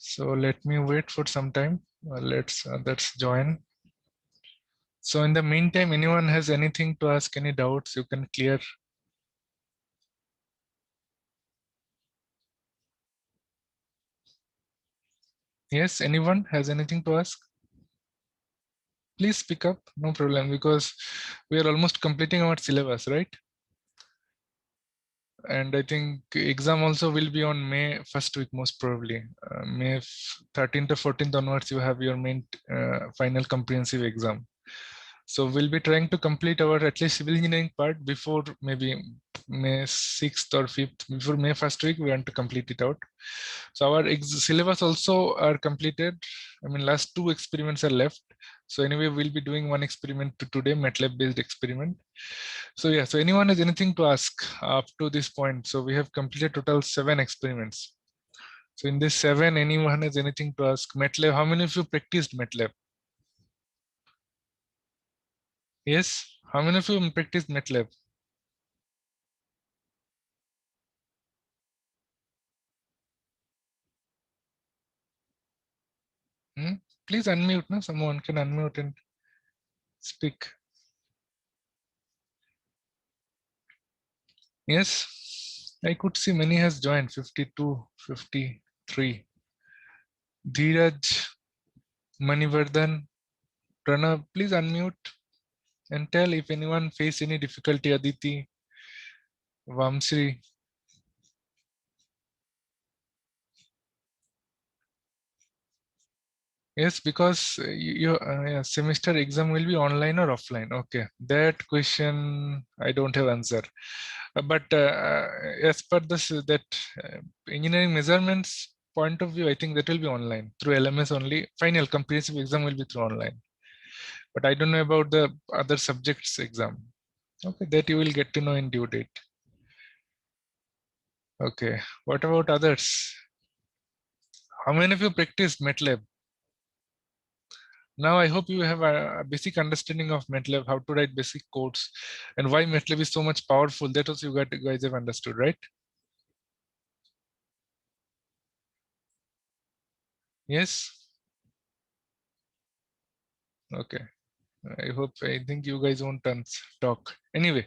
So let me wait for some time. Let's join. So in the meantime, anyone has anything to ask, any doubts, you can clear. Yes, anyone has anything to ask? Please speak up, no problem, because we are almost completing our syllabus, right? And I think exam also will be on May first week, most probably. May 13th or 14th onwards, you have your main final comprehensive exam. So we'll be trying to complete our at least civil engineering part before maybe May 6th or 5th. Before May first week, we want to complete it out. So our syllabus also are completed. I mean, last 2 experiments are left. So anyway, we'll be doing one experiment today, Matlab based experiment. So yeah, so anyone has anything to ask up to this point? So we have completed total 7 experiments. So in this 7, anyone has anything to ask? Matlab, how many of you practiced Matlab? Yes, how many of you practiced Matlab? Please unmute. No? Someone can unmute and speak. Yes, I could see many has joined. 52, 53. Dheeraj, Manivardhan, Pranav, please unmute and tell if anyone face any difficulty. Aditi, Vamsri. Yes, because your yeah, semester exam will be online or offline. Okay, that question I don't have answer. But as per this, that engineering measurements point of view, I think that will be online through LMS only. Final comprehensive exam will be through online. But I don't know about the other subjects exam. Okay, that you will get to know in due date. Okay, what about others? How many of you practiced MATLAB? Now I hope you have a basic understanding of MATLAB, how to write basic codes, and why MATLAB is so much powerful. That also you guys have understood, right? Yes. Okay. I think you guys won't talk. Anyway,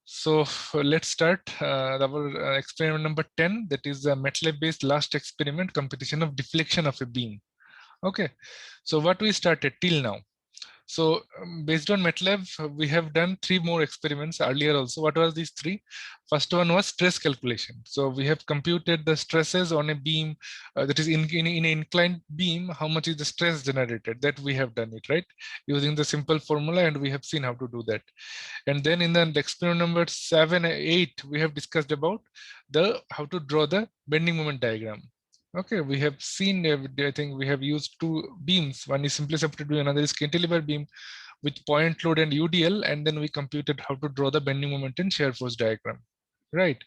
so let's start our experiment number 10. That is the MATLAB-based last experiment, computation of deflection of a beam. Okay. So what we started till now. So based on MATLAB, we have done 3 more experiments earlier also. What were these 3? First one was stress calculation. So we have computed the stresses on a beam that is in an inclined beam. How much is the stress generated? That we have done it, right? Using the simple formula, and we have seen how to do that. And then in the experiment number 7 and 8, we have discussed about how to draw the bending moment diagram. Okay, we have seen, I think we have used 2 beams. One is simply substituted, another is cantilever beam with point load and UDL, and then we computed how to draw the bending moment and shear force diagram. Right.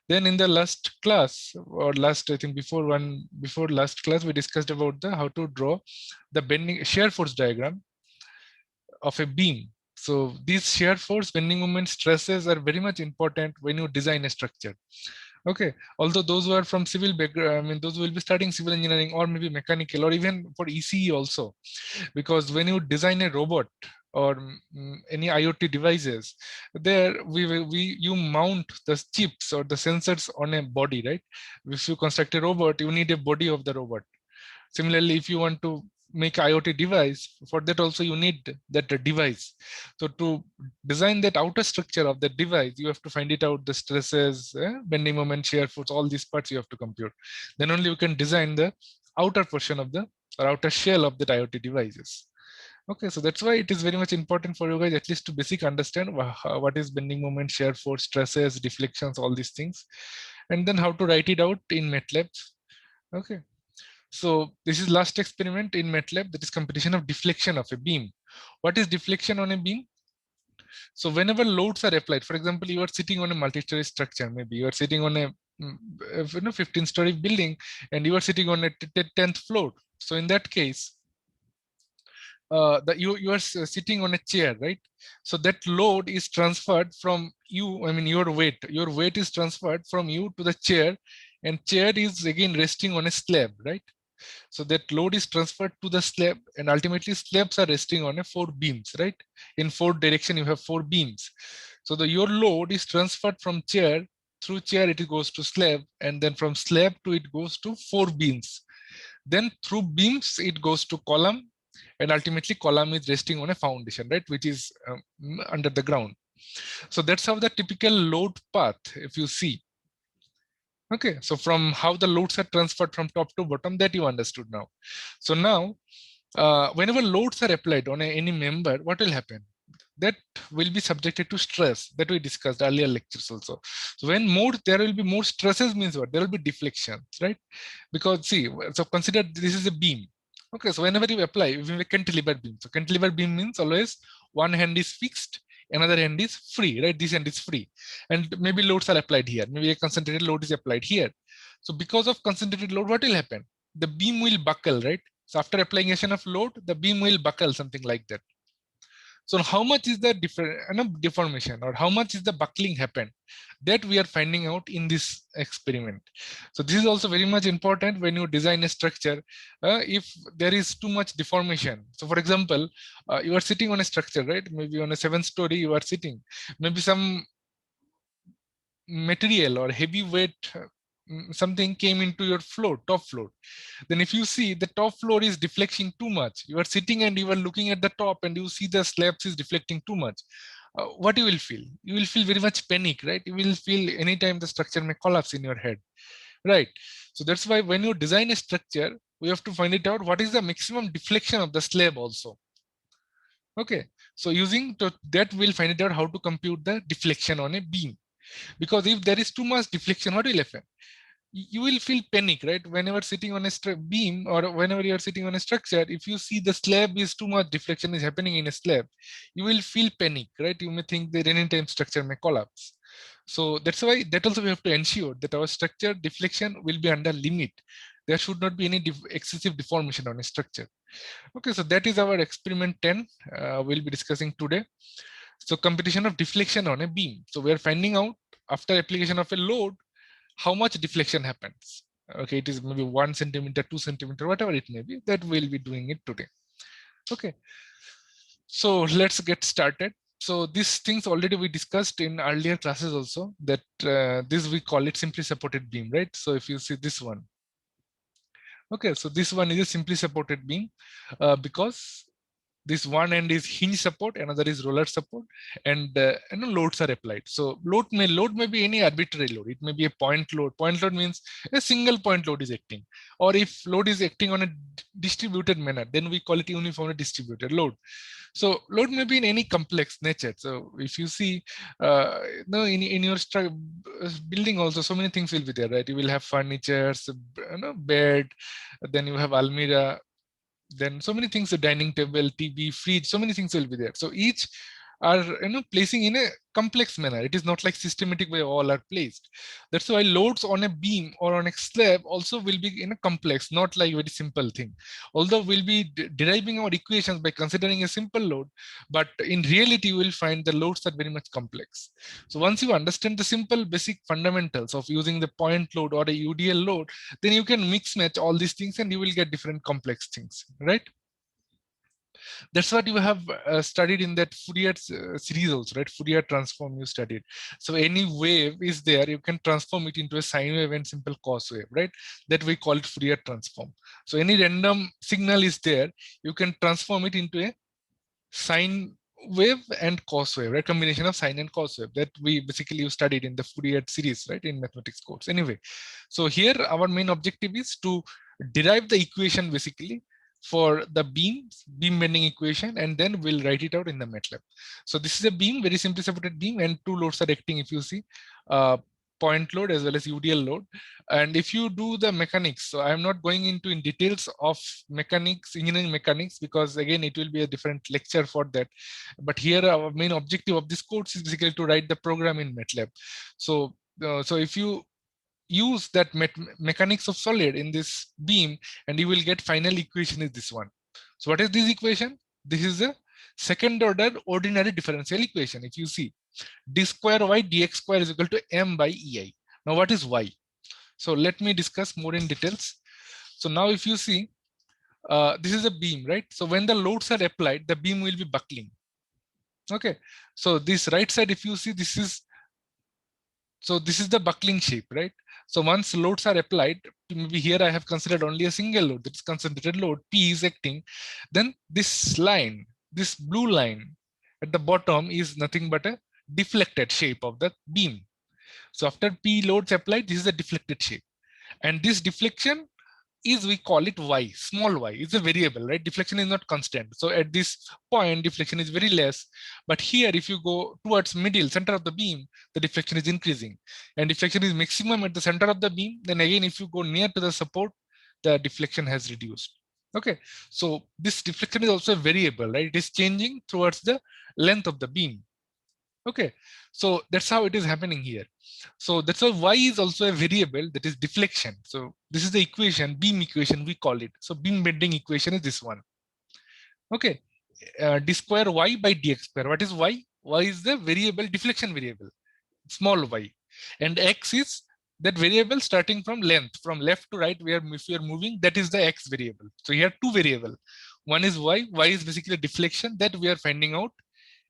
Then in the last class, or last, I think before last class, we discussed about how to draw the bending shear force diagram of a beam. So these shear force, bending moment, stresses are very much important when you design a structure. Okay, although those who are from civil background, I mean, those who will be studying civil engineering or maybe mechanical or even for ECE also, because when you design a robot or any IoT devices, there you mount the chips or the sensors on a body, right? If you construct a robot, you need a body of the robot. Similarly, if you want to make IoT device, for that also you need that device. So to design that outer structure of the device, you have to find it out, the stresses, bending moment, shear force, all these parts you have to compute. Then only you can design the outer portion of the or outer shell of the IoT devices. Okay, so that's why it is very much important for you guys at least to basic understand what is bending moment, shear force, stresses, deflections, all these things, and then how to write it out in MATLAB. Okay. So this is last experiment in MATLAB, that is computation of deflection of a beam. What is deflection on a beam? So whenever loads are applied, for example, you are sitting on a multi-story structure, maybe you are sitting on a 15-story building and you are sitting on a 10th floor. So in that case, you are sitting on a chair, right? So that load is transferred from you, I mean your weight is transferred from you to the chair and chair is again resting on a slab, right? So that load is transferred to the slab, and ultimately slabs are resting on a 4 beams, right? In 4 direction, you have 4 beams. So your load is transferred from chair, through chair it goes to slab, and then from slab to it goes to 4 beams. Then through beams it goes to column, and ultimately column is resting on a foundation, right, which is under the ground. So that's how the typical load path, if you see. Okay, so from how the loads are transferred from top to bottom, that you understood now. So now, whenever loads are applied on any member, what will happen? That will be subjected to stress, that we discussed earlier lectures also. So when there will be more stresses, means what? There will be deflections, right? Because see, so consider this is a beam. Okay, so whenever you apply, if you have a cantilever beam, so cantilever beam means always one hand is fixed, another hand is free, right? This hand is free, and maybe loads are applied here. Maybe a concentrated load is applied here. So because of concentrated load, what will happen? The beam will buckle, right? So after application of load, the beam will buckle, something like that. So how much is the deformation, or how much is the buckling happened? That we are finding out in this experiment. So this is also very much important when you design a structure. If there is too much deformation, so for example, you are sitting on a structure, right? Maybe on a 7th-story you are sitting. Maybe some material or heavy weight something came into your floor, top floor. Then if you see the top floor is deflecting too much, you are sitting and you are looking at the top and you see the slabs is deflecting too much, what you will feel? You will feel very much panic, right? You will feel anytime the structure may collapse in your head, right? So that's why when you design a structure, we have to find it out what is the maximum deflection of the slab also. Okay, so using that, we'll find it out how to compute the deflection on a beam. Because if there is too much deflection, what will happen? You will feel panic, right? Whenever sitting on a beam, or whenever you are sitting on a structure, if you see the slab is too much deflection is happening in a slab, you will feel panic, right? You may think that any time structure may collapse. So that's why that also we have to ensure that our structure deflection will be under limit. There should not be any excessive deformation on a structure. Okay, so that is our experiment 10 we'll be discussing today. So computation of deflection on a beam. So we are finding out after application of a load, how much deflection happens. Okay, it is maybe 1 centimeter, 2 centimeter, whatever it may be, that we'll be doing it today. Okay, so let's get started. So these things already we discussed in earlier classes also, that this we call it simply supported beam, right? So if you see this one, okay, so this one is a simply supported beam because this one end is hinge support, another is roller support, and loads are applied. So load may be any arbitrary load. It may be a point load. Point load means a single point load is acting, or if load is acting on a distributed manner, then we call it uniformly distributed load. So load may be in any complex nature. So if you see, in your building also, so many things will be there, right? You will have furniture, bed, then you have almirah, then so many things, the dining table, TV, fridge, so many things will be there. So each are placing in a complex manner. It is not like systematic way all are placed. That's why loads on a beam or on a slab also will be in a complex, not like very simple thing. Although we'll be deriving our equations by considering a simple load, but in reality you will find the loads are very much complex. So once you understand the simple basic fundamentals of using the point load or a UDL load, then you can mix match all these things and you will get different complex things, right? That's what you have studied in that Fourier series also, right? Fourier transform you studied. So any wave is there, you can transform it into a sine wave and simple cos wave, right? That we call it Fourier transform. So any random signal is there, you can transform it into a sine wave and cos wave, right? Combination of sine and cos wave that we basically you studied in the Fourier series, right? In mathematics course. Anyway, so here our main objective is to derive the equation basically for the beam bending equation, and then we'll write it out in the Matlab. So this is a beam, very simply supported beam, and two loads are acting. If you see, point load as well as UDL load. And if you do the mechanics, so I'm not going into in details of mechanics, engineering mechanics, because again it will be a different lecture for that. But here our main objective of this course is basically to write the program in Matlab. So so if you use that mechanics of solid in this beam, and you will get final equation is this one. So what is this equation? This is a second order ordinary differential equation. If you see, d square y dx square is equal to m by ei. Now what is y? So let me discuss more in details. So now if you see, this is a beam, right? So when the loads are applied, the beam will be buckling. Okay. So this right side, if you see, this is the buckling shape, right? So once loads are applied, maybe here I have considered only a single load, that is concentrated load, P is acting, then this line, this blue line at the bottom is nothing but a deflected shape of the beam. So after P loads applied, this is a deflected shape. And this deflection is, we call it y, small y, is a variable, right? Deflection is not constant. So at this point, deflection is very less. But here, if you go towards middle, center of the beam, the deflection is increasing. And deflection is maximum at the center of the beam. Then again, if you go near to the support, the deflection has reduced. Okay, so this deflection is also a variable, right? It is changing towards the length of the beam. Okay, so that's how it is happening here. So that's why y is also a variable, that is deflection. So this is the equation, beam equation we call it. So beam bending equation is this one. Okay, d square y by dx square. What is y? Y is the variable, deflection variable, small y, and x is that variable starting from length, from left to right, where if you are moving, that is the x variable. So here two variable. One is y. Y is basically deflection that we are finding out.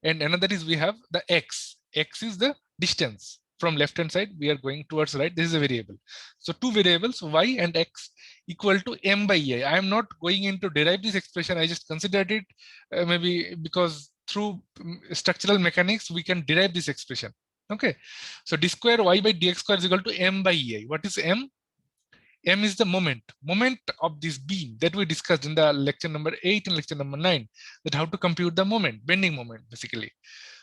And another is we have the x. X is the distance from left hand side. We are going towards right. This is a variable. So two variables, y and x, equal to m by e. I am not going into derive this expression. I just considered it maybe because through structural mechanics we can derive this expression. Okay. So d square y by dx square is equal to m by e. What is m? M is the moment of this beam that we discussed in the lecture number 8 and lecture number 9, that how to compute the moment, bending moment basically.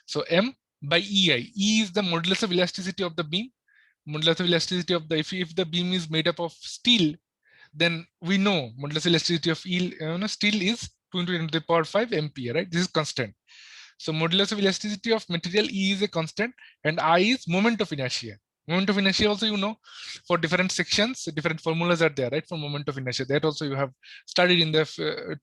So M by EI. E is the modulus of elasticity of the beam. Modulus of elasticity of the, if the beam is made up of steel, then we know modulus elasticity of steel is 2 into 10 to the power 5 ampere, right? This is constant. So modulus of elasticity of material E is a constant, and I is moment of inertia. Moment of inertia also, you know, for different sections, different formulas are there, right? For moment of inertia, that also you have studied in the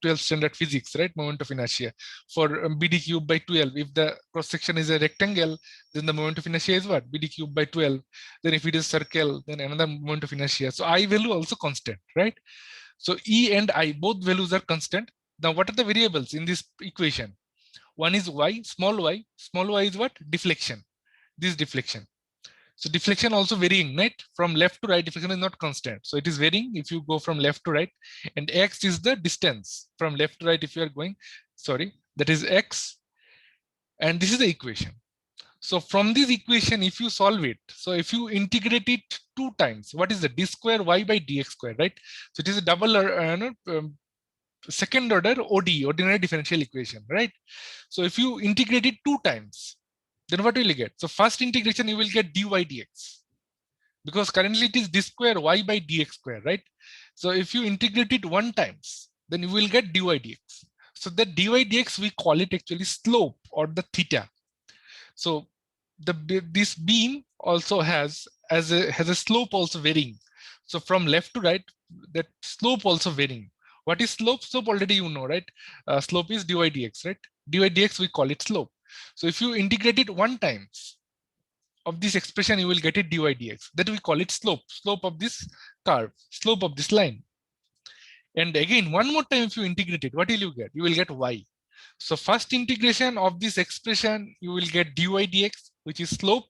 12th standard physics, right? Moment of inertia for BD cube by 12. If the cross section is a rectangle, then the moment of inertia is what? BD cube by 12. Then if it is circle, then another moment of inertia. So I value also constant, right? So E and I, both values are constant. Now what are the variables in this equation? One is y, small y. Small y is what? Deflection. This deflection. So deflection also varying, right? From left to right, deflection is not constant. So it is varying if you go from left to right. And x is the distance from left to right if you are going, sorry, that is x. And this is the equation. So from this equation, if you solve it, so if you integrate it 2 times, what is the d square y by dx square, right? So it is a double second order ODE, ordinary differential equation, right? So if you integrate it 2 times, then what will you get? So first integration, you will get dy dx, because currently it is d square y by dx square, right? So if you integrate it 1 times, then you will get dy dx. So that dy dx, we call it actually slope or the theta. So this beam also has a slope also varying. So from left to right, that slope also varying. What is slope? Slope already you know, right? Slope is dy dx, right? Dy dx, we call it slope. So if you integrate it 1 times of this expression, you will get it dy dx. That we call it slope. Slope of this curve, slope of this line. And again, one more time, if you integrate it, what will you get? You will get y. So first integration of this expression, you will get dy dx, which is slope.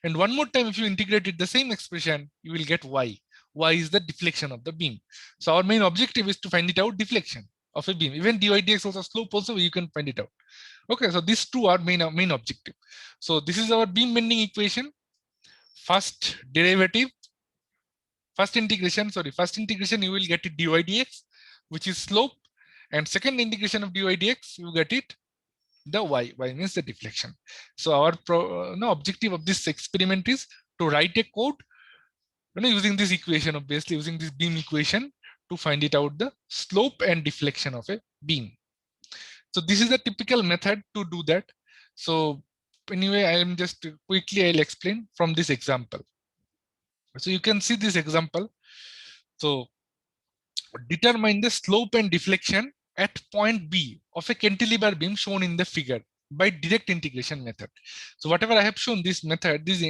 And one more time, if you integrate it, the same expression, you will get y. Y is the deflection of the beam. So our main objective is to find it out, deflection of a beam. Even dy dx also, slope also, you can find it out. Okay, so these two are main objective. So this is our beam bending equation. First derivative, first integration, you will get it dy dx, which is slope. And second integration of dy dx, you get it the y. Y means the deflection. So our objective of this experiment is to write a code, using this equation, obviously using this beam equation, to find it out the slope and deflection of a beam. So this is a typical method to do that. So anyway, I am just quickly, I'll explain from this example. So you can see this example. So determine the slope and deflection at point B of a cantilever beam shown in the figure by direct integration method. So whatever I have shown, this method, this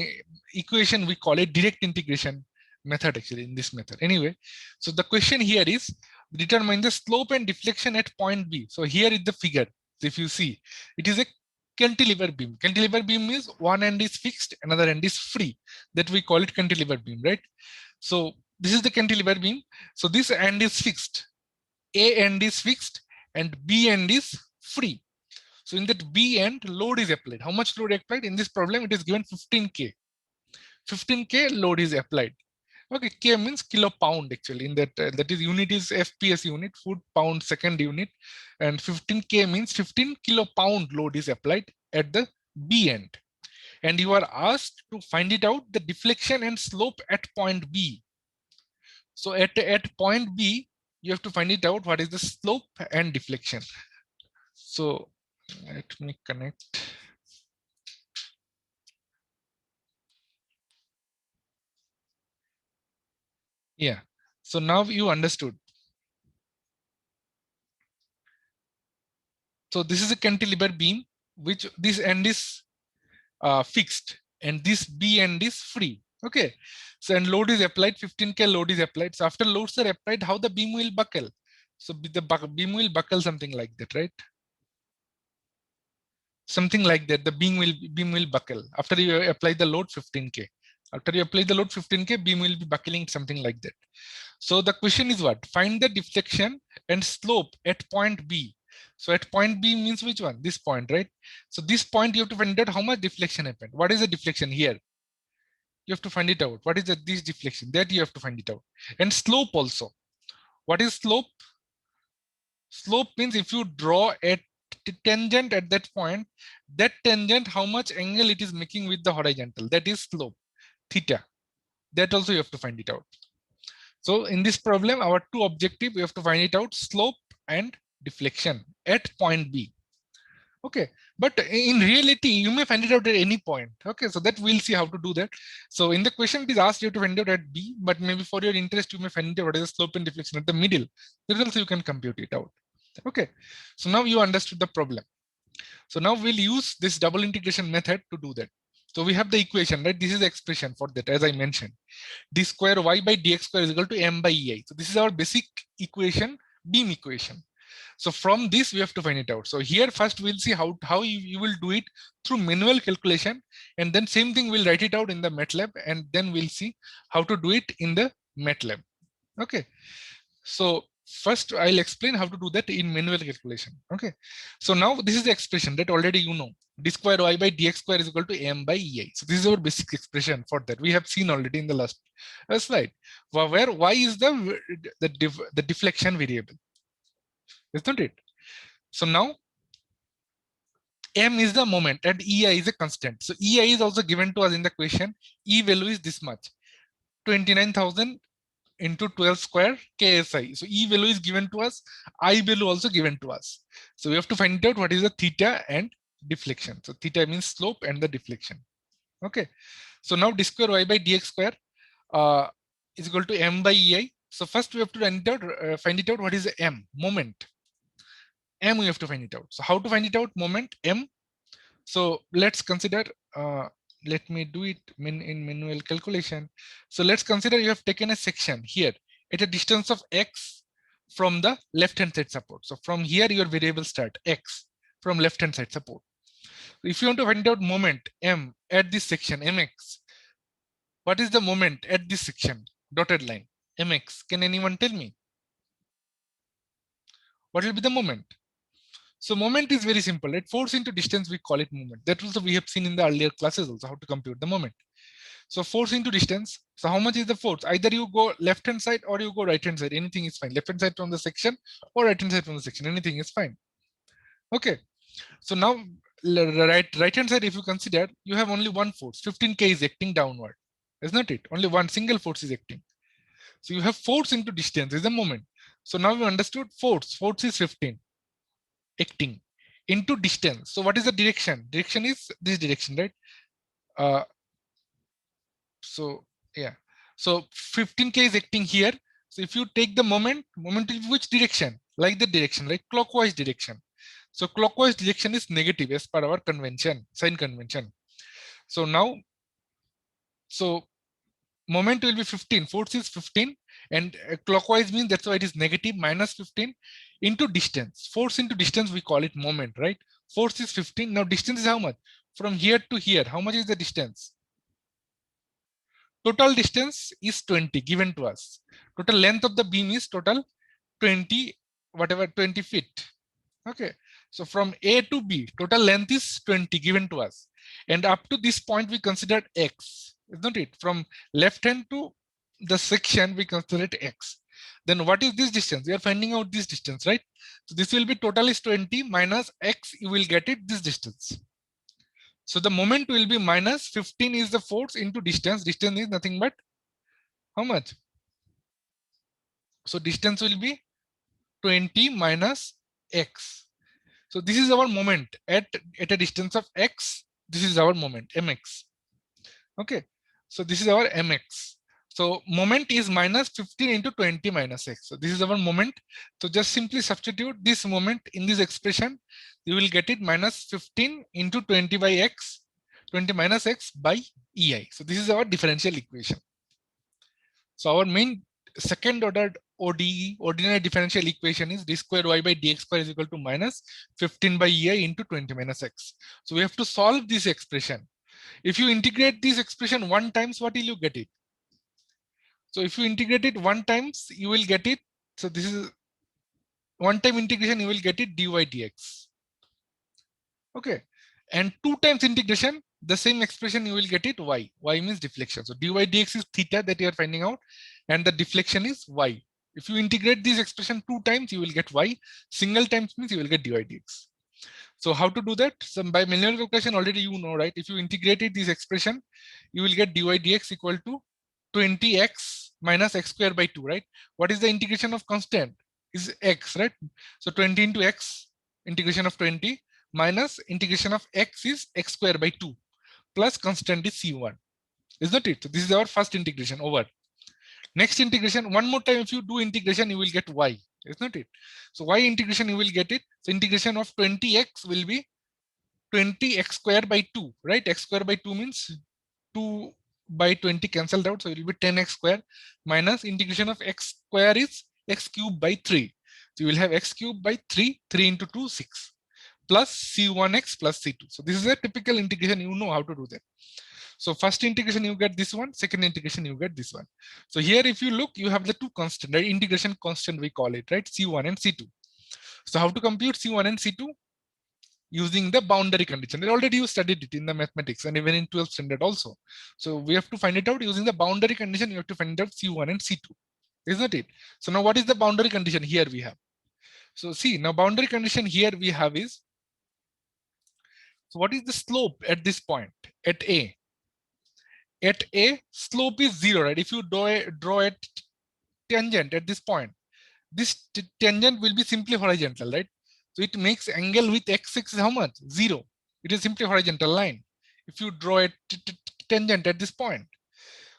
equation, we call it direct integration method actually, in this method. Anyway, so the question here is determine the slope and deflection at point B. So here is the figure. So if you see, it is a cantilever beam. Cantilever beam is one end is fixed, another end is free. That we call it cantilever beam, right? So this is the cantilever beam. So this end is fixed. A end is fixed and B end is free. So in that B end, load is applied. How much load applied? In this problem, it is given 15K. 15K load is applied. Okay, K means kilo pound actually. In that, that is unit is FPS unit, foot pound second unit, and 15K means 15 kilo pound load is applied at the B end. And you are asked to find it out the deflection and slope at point B. So at point B, you have to find it out what is the slope and deflection. So let me connect. Yeah, so now you understood. So this is a cantilever beam, which this end is fixed and this B end is free. Okay, so and load is applied, 15K load is applied. So after loads are applied, how the beam will buckle? So the beam will buckle something like that, right? Something like that. The beam will buckle after you apply the load 15K. After you apply the load 15K, beam will be buckling something like that. So the question is what? Find the deflection and slope at point B. So at point B means which one? This point, right? So this point you have to find out how much deflection happened. What is the deflection here? You have to find it out. What is this deflection? That you have to find it out. And slope also. What is slope? Slope means if you draw a tangent at that point, that tangent, how much angle it is making with the horizontal, that is slope, theta. That also you have to find it out. So in this problem, our two objectives, we have to find it out, slope and deflection at point B. Okay, but in reality, you may find it out at any point. Okay, so that we'll see how to do that. So in the question, it is asked you to find out at B, but maybe for your interest, you may find out what is the slope and deflection at the middle. That also you can compute it out. Okay, so now you understood the problem. So now we'll use this double integration method to do that. So we have the equation, right? This is the expression for that, as I mentioned. D square y by dx square is equal to m by ei. So this is our basic equation, beam equation. So from this, we have to find it out. So here first we'll see how you will do it through manual calculation. And then same thing, we'll write it out in the Matlab. And then we'll see how to do it in the Matlab. Okay. So first I'll explain how to do that in manual calculation. Okay. So now this is the expression that already you know. D square y by dx square is equal to m by ei. So this is our basic expression for that. We have seen already in the last slide. Where y is the deflection variable. Isn't it? So now m is the moment and ei is a constant. So ei is also given to us in the question. E value is this much, 29,000 into 12 square KSI. So E value is given to us, I value also given to us. So we have to find out what is the theta and deflection. So theta means slope and the deflection. Okay. So now d square y by dx square is equal to m by ei. So first we have to find it out what is the m, moment. M we have to find it out. So how to find it out? Moment m. So let's consider, let me do it in manual calculation. So let's consider you have taken a section here at a distance of x from the left hand side support. So from here your variable start x from left hand side support. If you want to find out moment m at this section mx, what is the moment at this section dotted line mx? Can anyone tell me? What will be the moment? So moment is very simple, right? Force into distance, we call it moment. That also we have seen in the earlier classes also how to compute the moment. So force into distance. So how much is the force? Either you go left hand side or you go right hand side. Anything is fine. Left hand side from the section or right hand side from the section. Anything is fine. Okay. So now right hand side, if you consider, you have only one force. 15K is acting downward. Isn't it? Only one single force is acting. So you have force into distance is the moment. So now we understood force. Force is 15. Acting into distance. So what is the direction? Direction is this direction, right? So yeah. So 15K is acting here. So if you take the moment is which direction? Like the direction, right? Clockwise direction. So clockwise direction is negative as per our convention, sign convention. So now, so moment will be 15, force is 15, and clockwise means that's why it is negative, minus 15 into distance. Force into distance, we call it moment, right? Force is 15. Now distance is how much? From here to here, how much is the distance? Total distance is 20 given to us. Total length of the beam is total 20, whatever, 20 feet. Okay, so from A to B, total length is 20 given to us. And up to this point, we considered X, isn't it? From left hand to the section, we consider it X. Then what is this distance? We are finding out this distance, right? So this will be total is 20 minus X, you will get it this distance. So the moment will be minus 15 is the force into distance. Distance is nothing but how much? So distance will be 20 minus X. So this is our moment at a distance of X. This is our moment, Mx. Okay. So this is our Mx. So moment is minus 15 into 20 minus X. So this is our moment. So just simply substitute this moment in this expression. You will get it minus 15 into 20 by X, 20 minus X by EI. So this is our differential equation. So our main second order ODE, ordinary differential equation, is d square y by dx square is equal to minus 15 by EI into 20 minus X. So we have to solve this expression. If you integrate this expression one times, what will you get it? So if you integrate it one times, you will get it. So this is one time integration, you will get it dy dx. Okay. And two times integration, the same expression you will get it y. Y means deflection. So dy dx is theta that you are finding out, and the deflection is y. If you integrate this expression two times, you will get y. Single times means you will get dy dx. So how to do that? So by manual calculation, already you know, right? If you integrated this expression, you will get dy dx equal to 20x minus x square by 2, right? What is the integration of constant? Is x, right? So 20 into x, integration of 20, minus integration of x is x square by 2, plus constant is c1. Isn't it? So this is our first integration over. Next integration, one more time, if you do integration, you will get y, isn't it? So y integration, you will get it. So integration of 20x will be 20x square by 2, right? X square by 2 means 2 by 20 cancelled out. So it will be 10x square minus integration of x square is x cube by 3. So you will have x cube by 3, 3 into 2, 6, plus c1x plus c2. So this is a typical integration. You know how to do that. So first integration, you get this one. Second integration, you get this one. So here, if you look, you have the two constant, right? Integration constant, we call it, right? C1 and C2. So how to compute C1 and C2? Using the boundary condition. Already you studied it in the mathematics and even in 12th standard also. So we have to find it out using the boundary condition. You have to find out C1 and C2, isn't it? So now what is the boundary condition here we have? So see, now boundary condition here we have is, so what is the slope at this point at A? At A, slope is 0, right? If you draw a tangent at this point, this tangent will be simply horizontal, right? So it makes angle with x-axis how much? 0. It is simply horizontal line. If you draw a tangent at this point.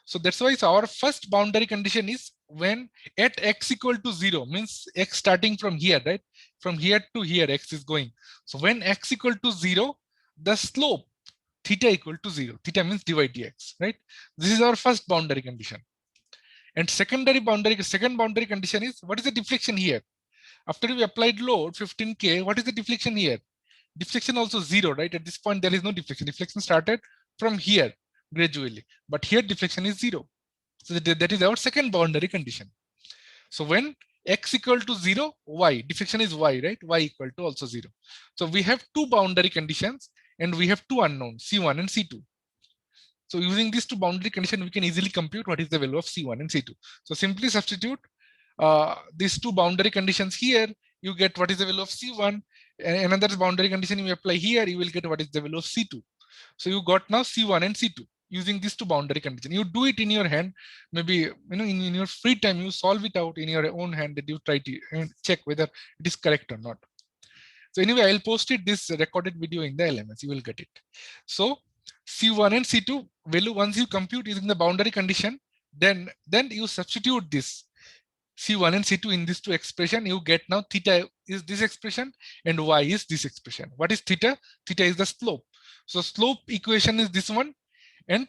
So that's why our first boundary condition is when at x equal to 0, means x starting from here, right? From here to here, x is going. So when x equal to 0, the slope theta equal to 0. Theta means dy dx, right? This is our first boundary condition. And second boundary condition is, what is the deflection here? After we applied load 15K, what is the deflection here? Deflection also 0, right? At this point, there is no deflection. Deflection started from here gradually, but here deflection is 0. So that is our second boundary condition. So when x equal to 0, y, deflection is y, right? Y equal to also 0. So we have two boundary conditions and we have two unknowns, C1 and C2. So using these two boundary conditions, we can easily compute what is the value of C1 and C2. So simply substitute these two boundary conditions here, you get what is the value of C1. And another boundary condition you apply here, you will get what is the value of C2. So you got now C1 and C2 using these two boundary conditions. You do it in your hand, maybe in your free time, you solve it out in your own hand and you try to check whether it is correct or not. So anyway, I'll post it, this recorded video, in the LMS, you will get it. So C1 and C2 value, once you compute using the boundary condition, then you substitute this C1 and C2 in these two expression, you get now theta is this expression and y is this expression. What is theta? Theta is the slope. So slope equation is this one and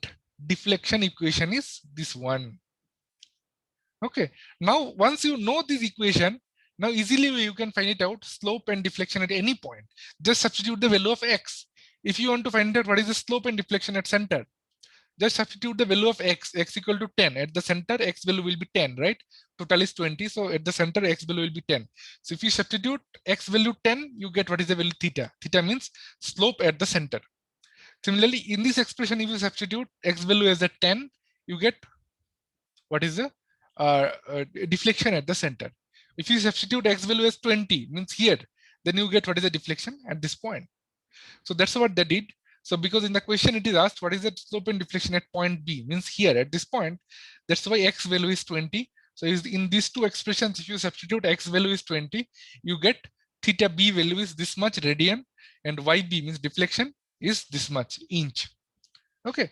deflection equation is this one. Okay, now once you know this equation, now easily you can find it out, slope and deflection at any point. Just substitute the value of x. If you want to find out what is the slope and deflection at center, just substitute the value of x equal to 10. At the center, x value will be 10, right? Total is 20, so at the center, x value will be 10. So if you substitute x value 10, you get what is the value theta. Theta means slope at the center. Similarly, in this expression, if you substitute x value as a 10, you get what is the deflection at the center. If you substitute x value as 20, means here, then you get what is the deflection at this point. So that's what they did. So because in the question it is asked what is the slope and deflection at point B, means here at this point, that's why x value is 20. So in these two expressions, if you substitute x value is 20, you get theta B value is this much radian, and yb means deflection is this much inch. Okay.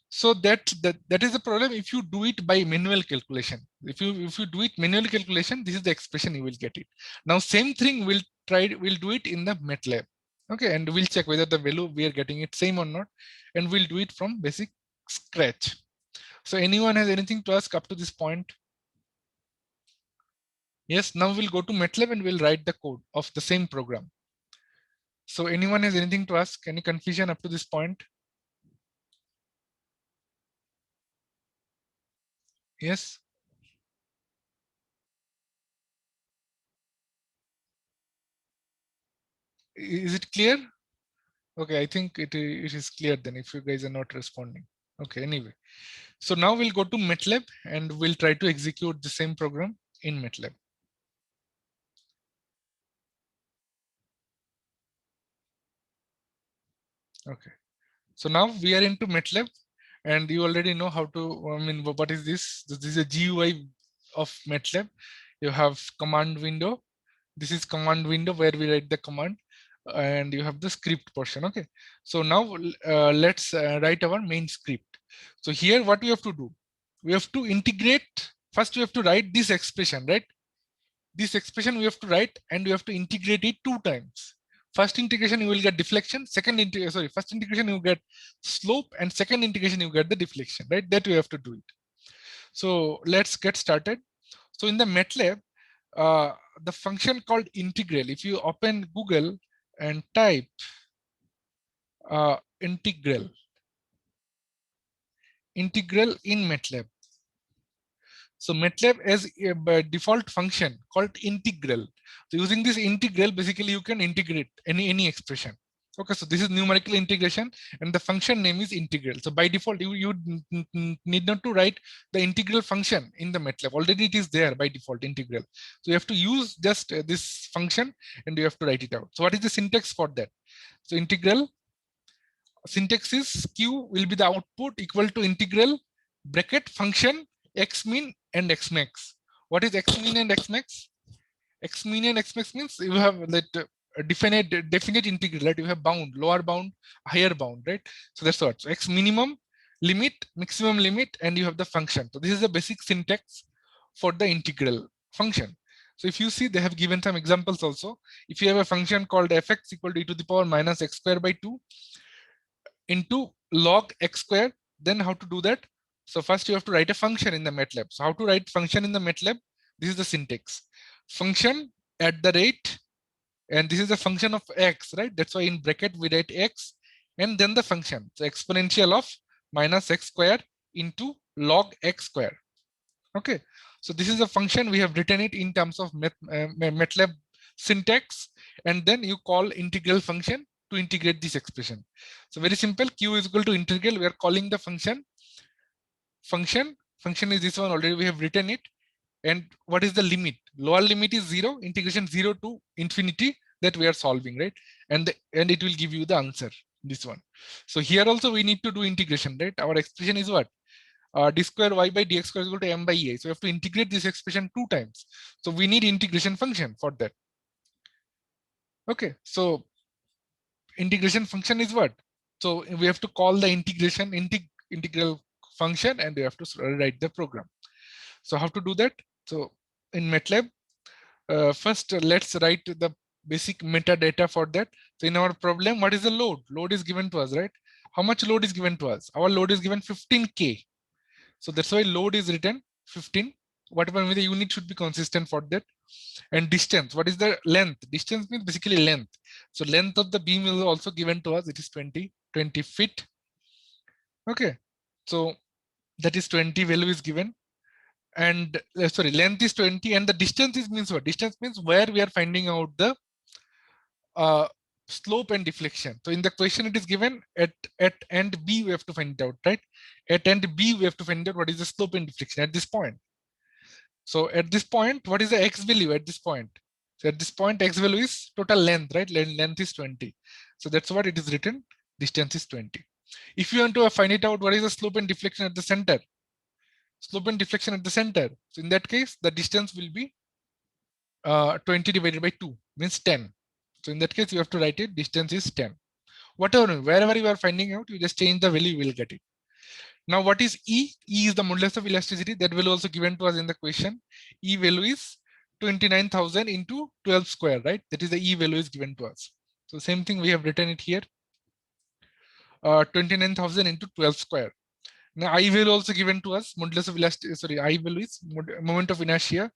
So that is the problem if you do it by manual calculation. If you do it manual calculation, this is the expression you will get it. Now same thing we'll do it in the Matlab. Okay, and we'll check whether the value we are getting it same or not, and we'll do it from basic scratch. So anyone has anything to ask up to this point? Yes, now we'll go to Matlab and we'll write the code of the same program. So anyone has anything to ask? Any confusion up to this point? Yes. Is it clear? Okay, I think it is clear then if you guys are not responding. Okay, anyway. So now we'll go to Matlab and we'll try to execute the same program in Matlab. Okay. So now we are into Matlab and you already know how to, I mean, what is this? This is a GUI of Matlab. You have command window. This is command window where we write the command, and you have the script portion. Okay, so now let's write our main script. So here what we have to do, we have to integrate. First we have to write this expression, right? This expression we have to write and we have to integrate it 2 times. First integration you will get deflection, first integration you get slope, and second integration you get the deflection, right? That we have to do it. So let's get started. So in the Matlab, the function called integral, if you open Google and type integral in Matlab. So Matlab has a default function called integral. So using this integral, basically you can integrate any expression. Okay, so this is numerical integration and the function name is integral. So by default, you need not to write the integral function in the Matlab. Already it is there by default, integral. So you have to use just this function and you have to write it out. So what is the syntax for that? So integral syntax is Q will be the output equal to integral bracket function x min and x max. What is x min and x max? X min and x max means you have that definite integral, right? You have bound, lower bound, higher bound, right? So that's what. So x minimum, limit, maximum limit, and you have the function. So this is the basic syntax for the integral function. So if you see, they have given some examples also. If you have a function called fx equal to e to the power minus x square by 2 into log x square, then how to do that? So first you have to write a function in the Matlab. So how to write function in the Matlab? This is the syntax. Function at the rate, and this is the function of x, right? That's why in bracket we write x, and then the function. So exponential of minus x square into log x square. Okay. So this is a function, we have written it in terms of Matlab syntax, and then you call integral function to integrate this expression. So very simple, q is equal to integral. We are calling the function is this one, already we have written it. And what is the limit? Lower limit is 0, integration 0 to infinity, that we are solving, right? And it will give you the answer, this one. So here also we need to do integration, right? Our expression is what? D square y by dx square is equal to m by e. So we have to integrate this expression 2 times. So we need integration function for that. Okay, so integration function is what? So we have to call the integral function, and we have to write the program. So how to do that? So in Matlab, first let's write the basic metadata for that. So in our problem, what is the load? Load is given to us, right? how much load is given to us? Our load is given 15K. So that's why load is written 15. Whatever the unit should be consistent for that. And distance, what is the length? Distance means basically length. So length of the beam is also given to us. It is 20 feet. Okay. So that is 20 value is given. And sorry, length is 20 and the distance is means what? Distance means where we are finding out the slope and deflection. So in the question it is given at end B we have to find it out, right? At end B we have to find out what is the slope and deflection at this point. So at this point, what is the x value at this point? So at this point, x value is total length, right? Length is 20. So that's what it is written. Distance is 20. If you want to find it out, what is the slope and deflection at the center? Slope and deflection at the center. So in that case, the distance will be 20 divided by 2, means 10. So in that case, you have to write it. Distance is 10. Whatever, wherever you are finding out, you just change the value, you will get it. Now, what is E? E is the modulus of elasticity. That value also given to us in the question. E value is 29,000 into 12 square, right? That is the E value is given to us. So same thing, we have written it here. 29,000 into 12 square. Now, I value also given to us. Modulus of elasticity, sorry, I value is moment of inertia,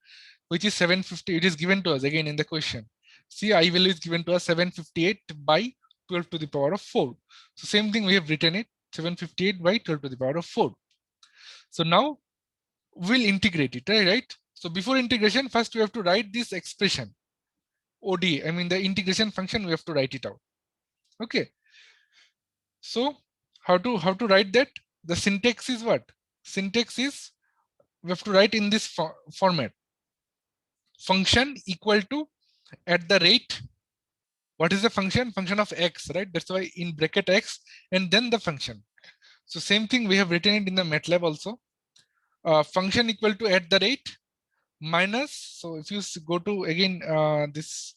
which is 750. It is given to us again in the question. See, I value is given to us 758 by 12 to the power of 4. So same thing, we have written it. 758 by 12 to the power of 4. So now we'll integrate it, right? So before integration, first we have to write this expression, OD. I mean the integration function, we have to write it out. Okay. So how to write that? The syntax is what? Syntax is we have to write in this format. Function equal to at the rate. What is the function? Function of x, right? That's why in bracket x and then the function. So same thing we have written it in the Matlab also. Function equal to at the rate minus. So if you go to again this,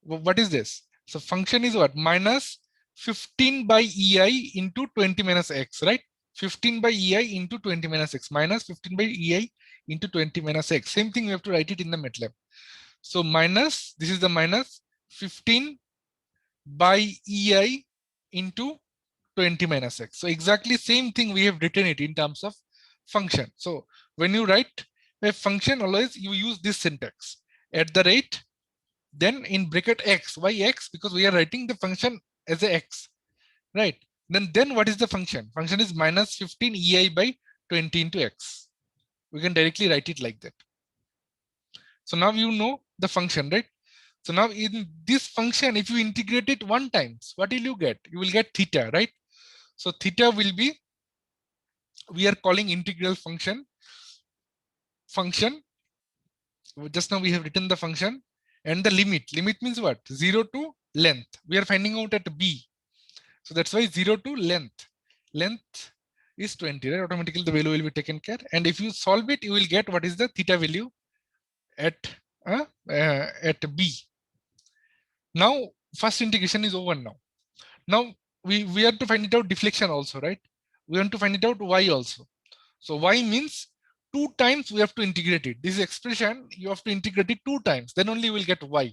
what is this? So function is what? Minus 15 by EI into 20 minus x, right? 15 by EI into 20 minus x minus 15 by EI into 20 minus x. Same thing we have to write it in the Matlab. So minus, this is the minus 15 by EI into 20 minus x. So exactly same thing we have written it in terms of function. So when you write a function, always you use this syntax at the rate, then in bracket x. Why x? Because we are writing the function as a x, right? Then what is the function? Function is minus 15 EI by 20 into x. We can directly write it like that. So now you know the function, right? So now in this function, if you integrate it 1 times, what will you get? You will get theta, right? So theta will be, we are calling integral function. Just now we have written the function and the limit. Limit means what? 0 to length. We are finding out at B. So that's why 0 to length. Length is 20, right? Automatically the value will be taken care. And if you solve it, you will get what is the theta value at B. Now, first integration is over now. Now, we have to find it out deflection also, right? We want to find it out y also. So y means 2 times we have to integrate it. This expression, you have to integrate it 2 times. Then only you will get y.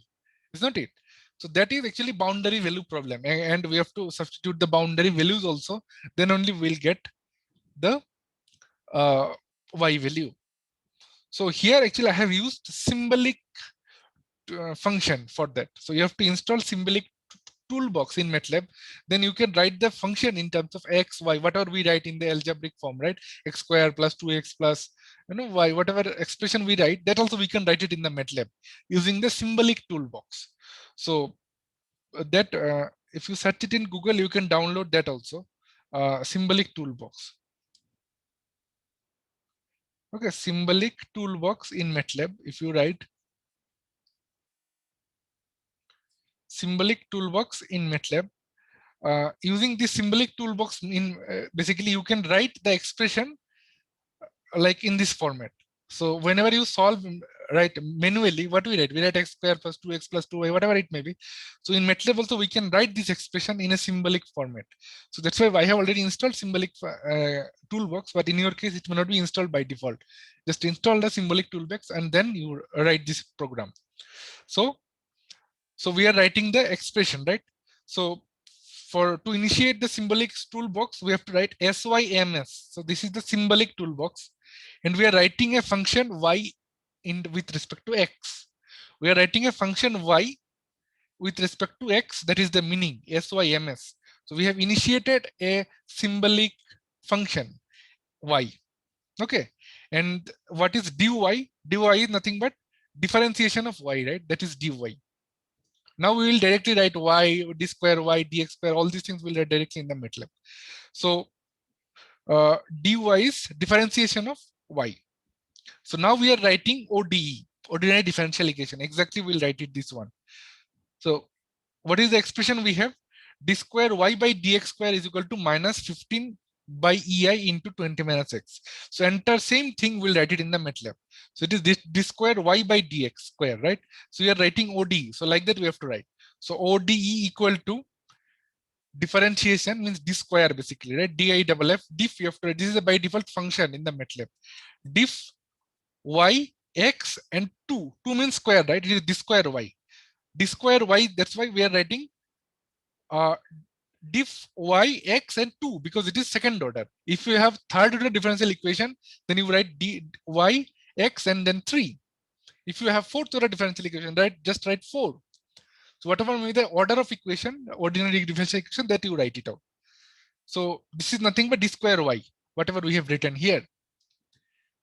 Is not it? So that is actually boundary value problem. And we have to substitute the boundary values also. Then only we'll get the y value. So here actually I have used symbolic function for that. So you have to install symbolic toolbox in Matlab. Then you can write the function in terms of x, y, whatever we write in the algebraic form, right? X square plus 2x plus, y, whatever expression we write, that also we can write it in the Matlab using the symbolic toolbox. So that if you search it in Google, you can download that also. Symbolic toolbox. Okay, symbolic toolbox in Matlab. If you write symbolic toolbox in Matlab, using the symbolic toolbox in basically you can write the expression like in this format. So whenever you solve right manually, what we write x square plus 2x plus 2y, whatever it may be. So in Matlab also we can write this expression in a symbolic format. So that's why I have already installed symbolic toolbox, but in your case it may not be installed by default. Just install the symbolic toolbox and then you write this program. So we are writing the expression, right? So to initiate the symbolic toolbox, we have to write syms. So this is the symbolic toolbox, and we are writing a function y with respect to x. We are writing a function y with respect to x, that is the meaning syms. So we have initiated a symbolic function y. Okay, and what is dy? Dy is nothing but differentiation of y, right? That is dy. Now we will directly write y, d square, y, dx square, all these things will write directly in the MATLAB. So dy is differentiation of y. So now we are writing ODE, ordinary differential equation. Exactly, we'll write it this one. So what is the expression we have? D square y by dx square is equal to minus 15 by EI into 20 minus x. So enter same thing, we'll write it in the MATLAB. So it is this d square y by dx square, right? So we are writing ODE. So like that we have to write. So ODE equal to differentiation means d square basically, right? Di double f diff, you have to write. This is a by default function in the MATLAB. Diff y x and 2. 2 means square, right? It is d square y. D square y, that's why we are writing diff y, x and 2 because it is second order. If you have third order differential equation, then you write d y, x and then 3. If you have fourth order differential equation, right, just write 4. So whatever may be the order of equation, ordinary differential equation, that you write it out. So this is nothing but d square y, whatever we have written here.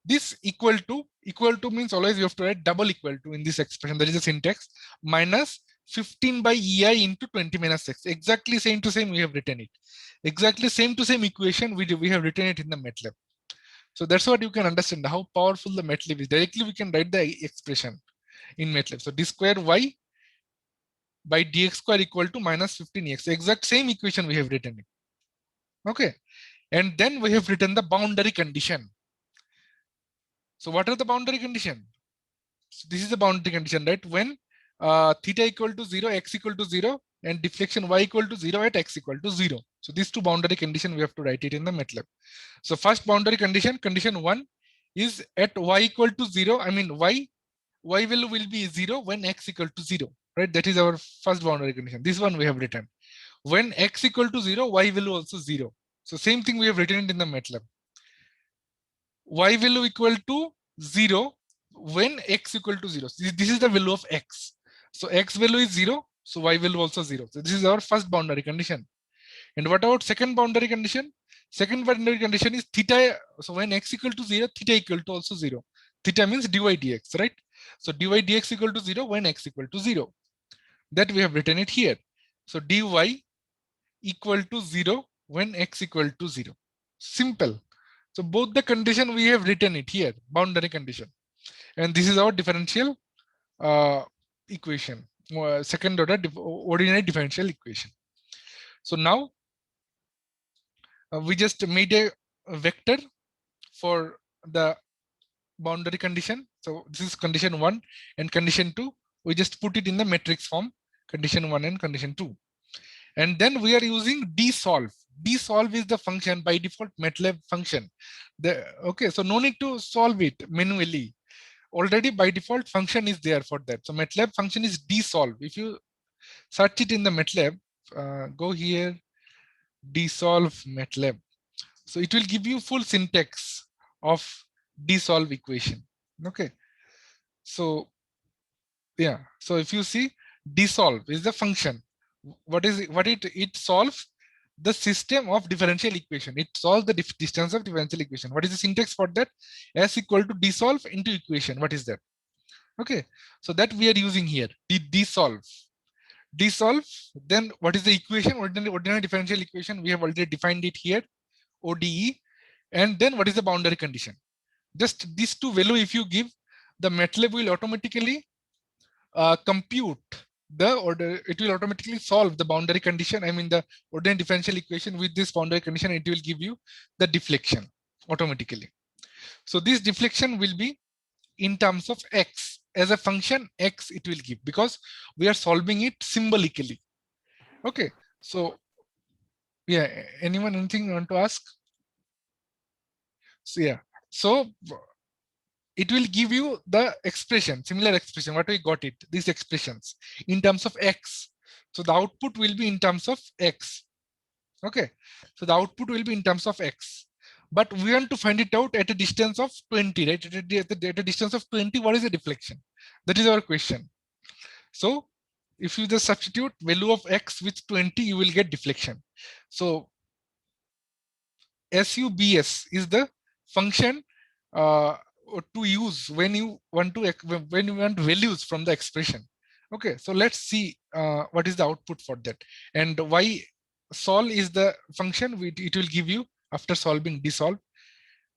This equal to means always you have to write double equal to in this expression. That is the syntax. Minus 15 by EI into 20 minus x. Exactly same to same we have written it. Exactly same to same equation we have written it in the MATLAB. So that's what you can understand how powerful the MATLAB is. Directly we can write the expression in MATLAB. So d square y by dx square equal to minus 15x. Exact same equation we have written it. Okay. And then we have written the boundary condition. So what are the boundary condition? So this is the boundary condition, right? When theta equal to 0, x equal to 0, and deflection y equal to 0 at x equal to 0. So these two boundary condition we have to write it in the MATLAB. So first boundary condition, condition 1 is at y equal to 0. I mean y value will be 0 when x equal to 0, right? That is our first boundary condition. This one we have written. When x equal to 0, y value also 0. So same thing we have written it in the MATLAB. Y value equal to 0 when x equal to 0. This is the value of x. So x value is 0. So y value also 0. So this is our first boundary condition. And what about second boundary condition? Second boundary condition is theta. So when x equal to 0, theta equal to also 0. Theta means dy dx, right? So dy dx equal to 0 when x equal to 0. That we have written it here. So dy equal to 0 when x equal to 0. Simple. So both the condition we have written it here, boundary condition. And this is our differential equation, second order ordinary differential equation. So now we just made a vector for the boundary condition. So this is condition 1 and condition 2. We just put it in the matrix form, condition 1 and condition 2. And then we are using dsolve. Dsolve is the function by default MATLAB function. Okay, so no need to solve it manually. Already by default function is there for that. So MATLAB function is dsolve. If you search it in the MATLAB, go here, dsolve MATLAB. So it will give you full syntax of dsolve equation. Okay. So yeah. So if you see, dsolve is the function. What it solves the system of differential equation. It solves the distance of differential equation. What is the syntax for that? S equal to dsolve into equation. What is that? Okay, so that we are using here. Dsolve. Then what is the equation? Ordinary differential equation. We have already defined it here. ODE. And then what is the boundary condition? Just these two value if you give, the MATLAB will automatically compute the order. It will automatically solve the boundary condition. I mean the ordinary differential equation with this boundary condition. It will give you the deflection automatically. So this deflection will be in terms of x. As a function x it will give, because we are solving it symbolically. Okay, so yeah, anything you want to ask? So yeah, so it will give you the expression, similar expression, what we got it, these expressions in terms of x. So the output will be in terms of x. Okay, so the output will be in terms of x, but we want to find it out at a distance of 20, right? At a distance of 20, what is the deflection? That is our question. So if you just substitute value of x with 20, you will get deflection. So SUBS is the function to use when you want values from the expression. Okay, so let's see what is the output for that, and y sol is the function it will give you after solving dissolve.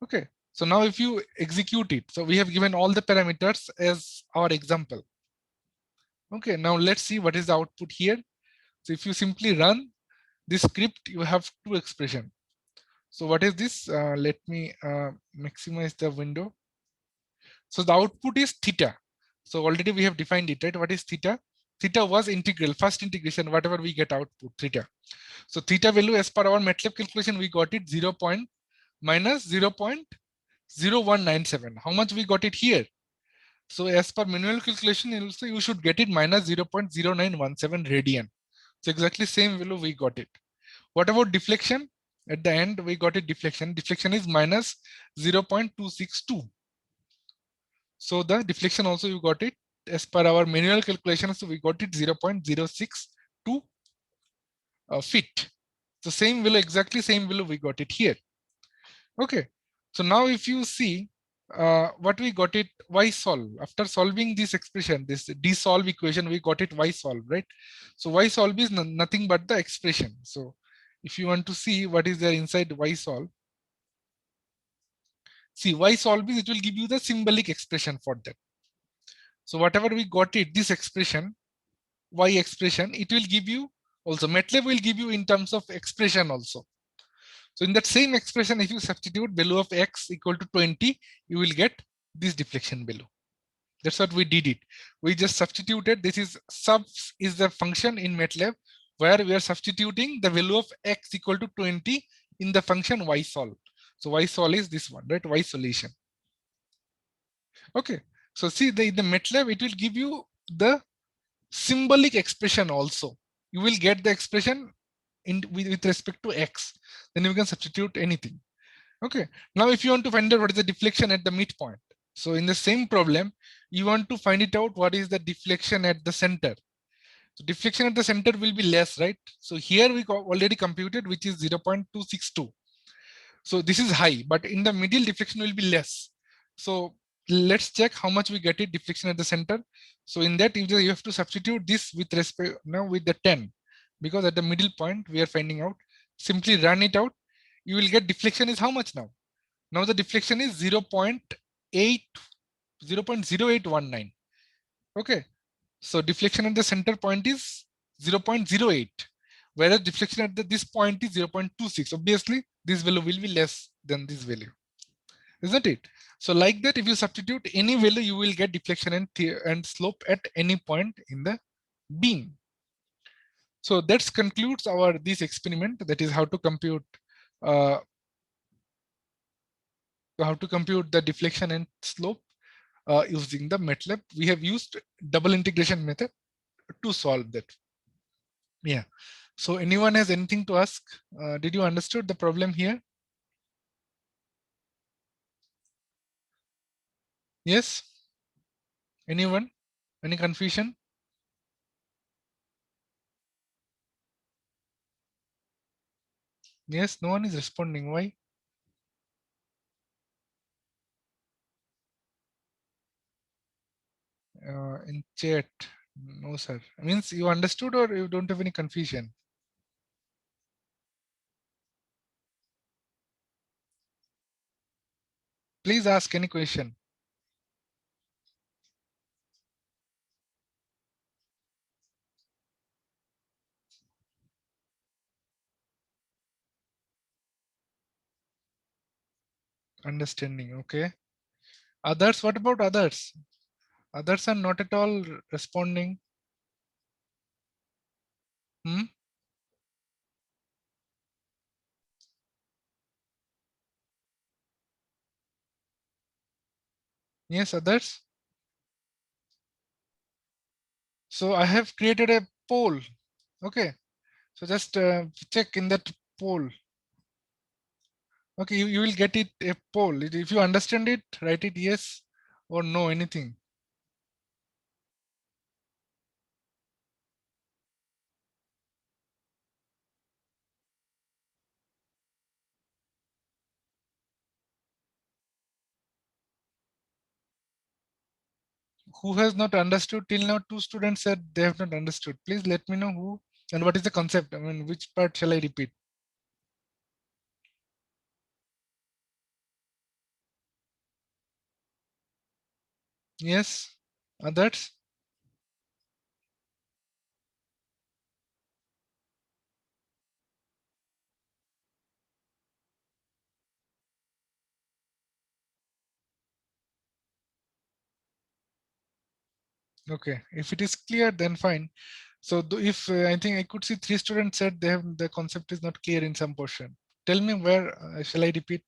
Okay, so now if you execute it, so we have given all the parameters as our example. Okay, now let's see what is the output here. So if you simply run this script, you have two expressions. So what is this? Let me maximize the window. So the output is theta. So already we have defined it, right? What is theta? Theta was integral, first integration, whatever we get output, theta. So theta value as per our MATLAB calculation, we got it 0. minus 0.0197. How much we got it here? So as per manual calculation, also you should get it minus 0.0917 radian. So exactly same value we got it. What about deflection? At the end, we got it deflection. Deflection is minus 0.262. So the deflection also you got it as per our manual calculation. So we got it 0.062 feet. So same value, exactly same value we got it here. Okay. So now if you see what we got it y solve after solving this expression, this desolve equation, we got it y solve, right? So y solve is nothing but the expression. So if you want to see what is there inside y solve, see y solve is it will give you the symbolic expression for that. So whatever we got it, this expression, y expression, it will give you also, MATLAB will give you in terms of expression also. So in that same expression, if you substitute value of x equal to 20, you will get this deflection value. That's what we did it. We just substituted, this is subs is the function in MATLAB where we are substituting the value of x equal to 20 in the function y solve. So y solve is this one, right? Y solution. Okay. So see in the MATLAB, it will give you the symbolic expression also. You will get the expression with respect to x. Then you can substitute anything. Okay. Now if you want to find out what is the deflection at the midpoint. So in the same problem, you want to find it out what is the deflection at the center. So deflection at the center will be less, right? So here we already computed, which is 0.262. So this is high, but in the middle deflection will be less. So let's check how much we get it deflection at the center. So in that you have to substitute this with respect now with the 10, because at the middle point we are finding out. Simply run it out. You will get deflection is how much now? Now the deflection is 0.0819. Okay. So deflection at the center point is 0.08, whereas deflection at this point is 0.26. Obviously, this value will be less than this value, isn't it? So like that, if you substitute any value, you will get deflection and slope at any point in the beam. So that concludes our this experiment. That is how to compute the deflection and slope using the MATLAB. We have used double integration method to solve that. Yeah. So anyone has anything to ask? Did you understood the problem here? Yes. Anyone? Any confusion? Yes. No one is responding. Why? In chat. No, sir. Means you understood or you don't have any confusion? Please ask any question. Understanding. Okay. Others, what about others? Others are not at all responding. Hmm? Yes, others. So I have created a poll. Okay. So just check in that poll. Okay, you will get it a poll. If you understand it, write it yes or no, anything. Who has not understood till now? Two students said they have not understood. Please let me know who and what is the concept. I mean, which part shall I repeat? Yes, others? Okay, if it is clear, then fine. So if I think I could see three students said they have the concept is not clear in some portion. Tell me where shall I repeat?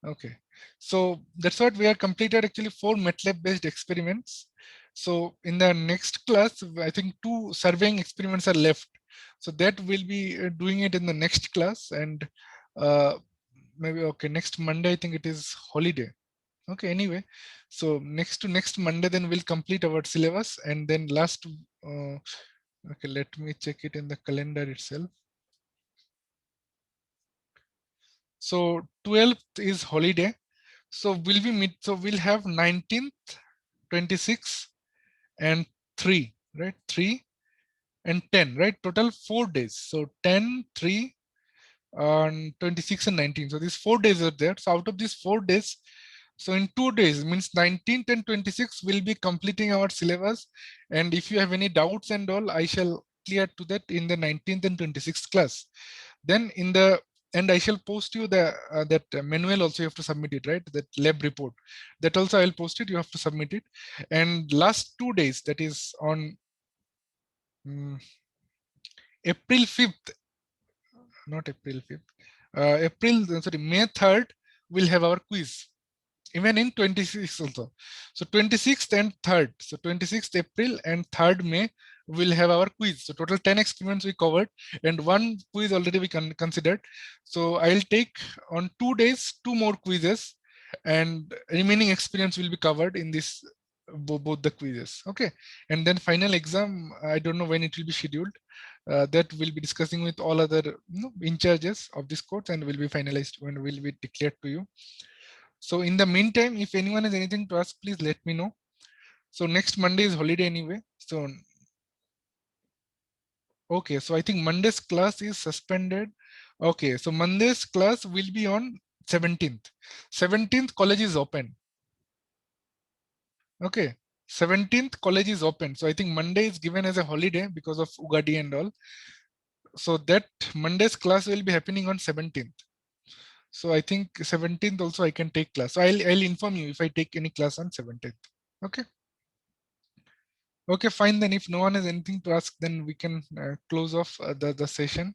Okay, so that's what we have completed actually 4 MATLAB based experiments. So in the next class, I think 2 surveying experiments are left. So that we'll be doing it in the next class, and uh, maybe okay, next Monday I think it is holiday. Okay, anyway, so next to next Monday then we'll complete our syllabus, and then last okay, let me check it in the calendar itself. So 12th is holiday. So will we meet? So we'll have 19th, 26th, and 3, right? 3 and 10, right? Total 4 days. So 10, 3, and 26 and 19. So these 4 days are there. So out of these 4 days, so in 2 days means 19th and 26th will be completing our syllabus. And if you have any doubts and all, I shall clear to that in the 19th and 26th class. Then in the and I shall post you the that manual also. You have to submit it, right? That lab report. That also I'll post it. You have to submit it. And last 2 days, that is on mm, April 5th, not April 5th. Sorry, May 3rd, we'll have our quiz. Even in 26th also. So 26th and 3rd. So 26th April and 3rd May, we'll have our quiz. So total 10 experiments we covered, and one quiz already we considered. So I'll take on 2 days, 2 more quizzes, and remaining experiments will be covered in this both the quizzes. Okay. And then final exam, I don't know when it will be scheduled. That we'll be discussing with all other in charges of this course, and will be finalized when will be declared to you. So in the meantime, if anyone has anything to ask, please let me know. So next Monday is holiday anyway. So okay, so I think Monday's class is suspended. Okay, so Monday's class will be on 17th. 17th college is open. Okay, 17th college is open. So I think Monday is given as a holiday because of Ugadi and all. So that Monday's class will be happening on 17th. So I think 17th also I can take class. So I'll inform you if I take any class on 17th. Okay. Okay, fine. Then if no one has anything to ask, then we can close off the session.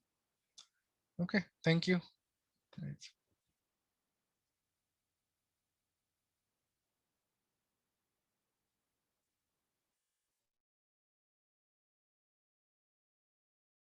Okay, thank you. Right.